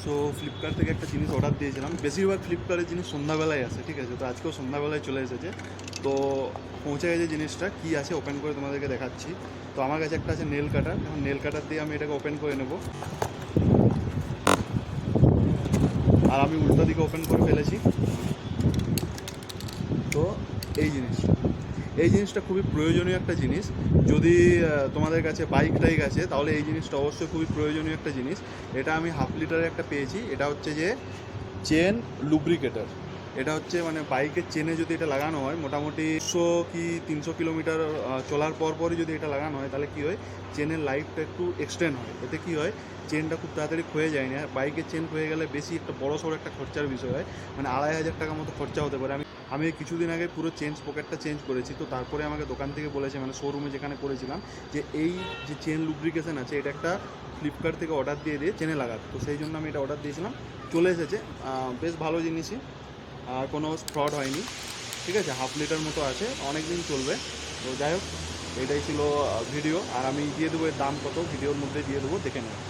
So Flipkart থেকে একটা জিনিস অর্ডার দিয়েছিলাম। বেশিরভাগ ফ্লিপকার্টের জিনিস সন্ধ্যাবেলায় আসে, ঠিক আছে? তো আজকেও সন্ধ্যাবেলায় চলে এসেছে। তো পৌঁছে গেছে জিনিসটা, কী আছে ওপেন করে তোমাদেরকে দেখাচ্ছি। তো আমার কাছে একটা আছে নেল কাটার। এখন নেল কাটার দিয়ে আমি এটাকে ওপেন করে নেব। আর আমি উল্টো দিকে ওপেন করে ফেলেছি। তো এই জিনিসটা খুবই প্রয়োজনীয় একটা জিনিস। যদি তোমাদের কাছে বাইক টাইক আছে তাহলে এই জিনিসটা অবশ্যই খুবই প্রয়োজনীয় একটা জিনিস। এটা আমি 1/2 লিটারের একটা পেয়েছি। এটা হচ্ছে যে চেন লুব্রিকেটর। এটা হচ্ছে মানে বাইকের চেনে যদি এটা লাগানো হয় মোটামুটি 100 কি 300 কিলোমিটার চলার পরই যদি এটা লাগানো হয় তাহলে কী হয়, চেনের লাইফটা একটু এক্সটেন্ড হয়। এতে কী হয়, চেনটা খুব তাড়াতাড়ি ক্ষয়ে যায় না। বাইকের চেন ক্ষয়ে গেলে বেশি একটা বড়সড় একটা খরচার বিষয় হয়, মানে 2500 টাকা মতো খরচা হতে পারে। আমি কিছুদিন আগে পুরো পকেটটা চেঞ্জ করেছি। তো তারপরে আমাকে দোকান থেকে বলেছে, মানে শোরুমে যেখানে করেছিলাম, যে এই যে চেন লুব্রিকেশন আছে এটা একটা ফ্লিপকার্ট থেকে অর্ডার দিয়ে চেনে লাগাতে। তো সেই জন্য আমি এটা অর্ডার দিয়েছিলাম, চলে এসেছে। বেশ ভালো জিনিসই, আর কোনো ফ্রড হয়নি, ঠিক আছে? 1/2 লিটার মতো আছে, অনেক দিন চলবে। তো যাই হোক, এটাই ছিল ভিডিও। আর আমি দিয়ে দেবো এর দাম কত, ভিডিওর মধ্যে দিয়ে দেবো, দেখে নেব।